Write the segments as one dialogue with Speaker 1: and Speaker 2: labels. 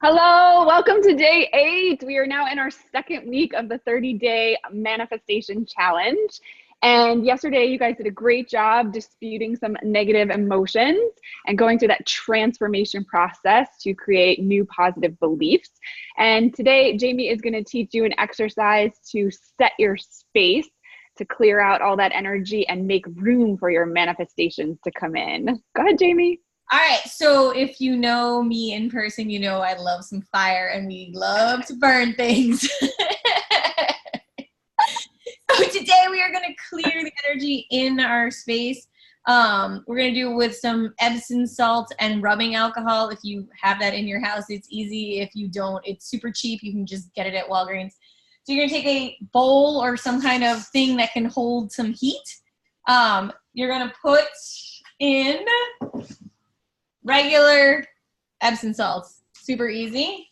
Speaker 1: Hello, welcome to day 8. We are now in our second week of the 30-day manifestation challenge. And yesterday, you guys did a great job disputing some negative emotions and going through that transformation process to create new positive beliefs. And today, Jamie is going to teach you an exercise to set your space to clear out all that energy and make room for your manifestations to come in. Go ahead, Jamie.
Speaker 2: All right, so if you know me in person, you know I love some fire and we love to burn things. So today we are going to clear the energy in our space. We're going to do it with some Epsom salt and rubbing alcohol. If you have that in your house, it's easy. If you don't, it's super cheap. You can just get it at Walgreens. So you're going to take a bowl or some kind of thing that can hold some heat. You're going to put in regular Epsom salts, super easy.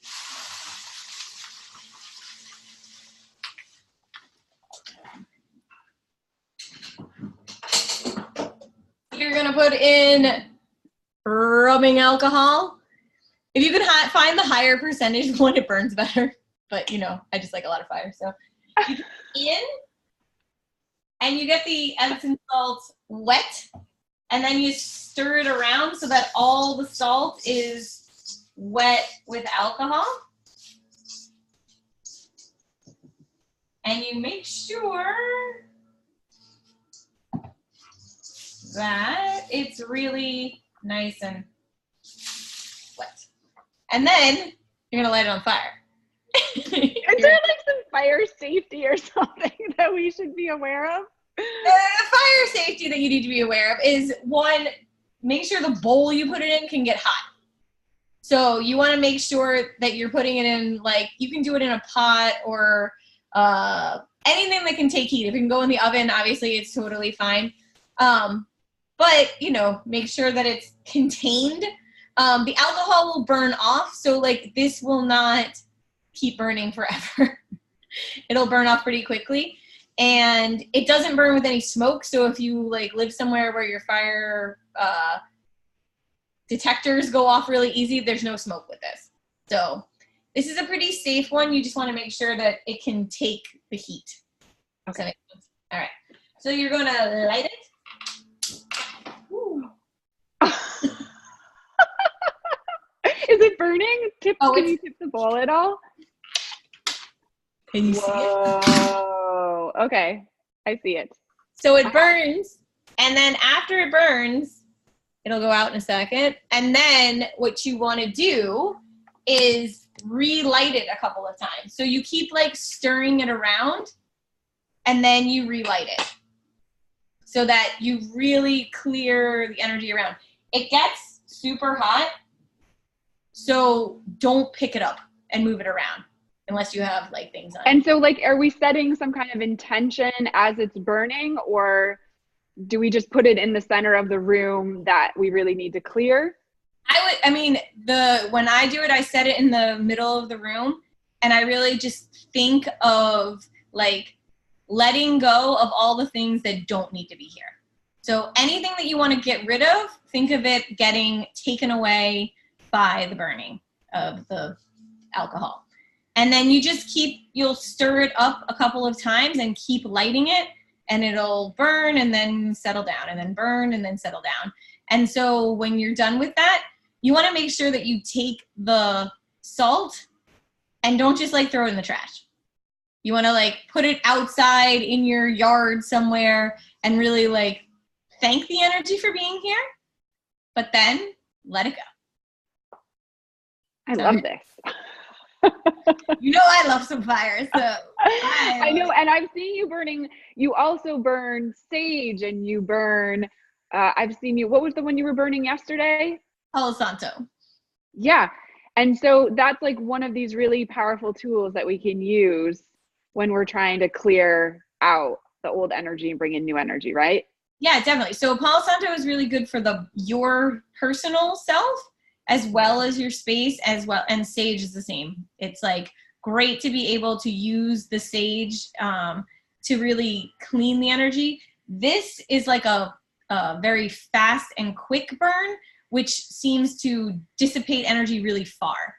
Speaker 2: You're gonna put in rubbing alcohol. If you can find the higher percentage one, it burns better. But you know, I just like a lot of fire, so you put in, and you get the Epsom salt wet. And then you stir it around so that all the salt is wet with alcohol. And you make sure that it's really nice and wet. And then you're gonna light it on fire.
Speaker 1: Is there like some fire safety or something that we should be aware of?
Speaker 2: Fire safety that you need to be aware of is, one, make sure the bowl you put it in can get hot. So you want to make sure that you're putting it in, like, you can do it in a pot or anything that can take heat. If it can go in the oven, obviously it's totally fine. But, you know, make sure that it's contained. The alcohol will burn off, so like this will not keep burning forever. It'll burn off pretty quickly. And it doesn't burn with any smoke, so if you like live somewhere where your fire detectors go off really easy, there's no smoke with this. So this is a pretty safe one. You just want to make sure that it can take the heat.
Speaker 1: Okay.
Speaker 2: All right. So you're going to light it. Ooh.
Speaker 1: Is it burning? Can you tip the bowl at all?
Speaker 2: Can you see it?
Speaker 1: Whoa. Okay. I see it.
Speaker 2: So it burns, and then after it burns, it'll go out in a second. And then what you want to do is relight it a couple of times. So you keep like stirring it around, and then you relight it so that you really clear the energy around. It gets super hot, so don't pick it up and move it around unless you have like things on.
Speaker 1: And so like, are we setting some kind of intention as it's burning, or do we just put it in the center of the room that we really need to clear?
Speaker 2: When I do it, I set it in the middle of the room, and I really just think of like letting go of all the things that don't need to be here. So anything that you want to get rid of, think of it getting taken away by the burning of the alcohol. And then you'll stir it up a couple of times and keep lighting it, and it'll burn and then settle down, and then burn and then settle down. And so when you're done with that, you want to make sure that you take the salt and don't just like throw it in the trash. You want to like put it outside in your yard somewhere and really like thank the energy for being here, but then let it go.
Speaker 1: I love this.
Speaker 2: You know I love some fire, so
Speaker 1: I know, and I've seen you burning. You also burn sage, and you burn. I've seen you. What was the one you were burning yesterday?
Speaker 2: Palo Santo.
Speaker 1: Yeah, and so that's like one of these really powerful tools that we can use when we're trying to clear out the old energy and bring in new energy, right?
Speaker 2: Yeah, definitely. So Palo Santo is really good for your personal self, as well as your space as well. And sage is the same. It's like great to be able to use the sage to really clean the energy. This is like a very fast and quick burn, which seems to dissipate energy really far.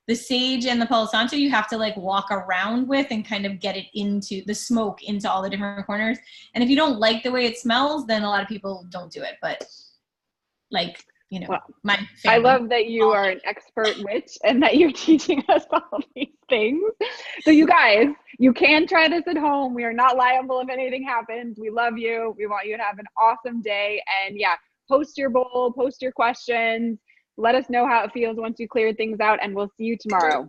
Speaker 2: The sage and the Palo Santo, you have to like walk around with and kind of get it into the smoke into all the different corners. And if you don't like the way it smells, then a lot of people don't do it. But like, you know,
Speaker 1: Well,
Speaker 2: my
Speaker 1: I
Speaker 2: family.
Speaker 1: love that you are an expert witch and that you're teaching us all these things. So you guys, you can try this at home. We are not liable if anything happens. We love you. We want you to have an awesome day. And yeah, post your bowl, post your questions. Let us know how it feels once you clear things out, and we'll see you tomorrow.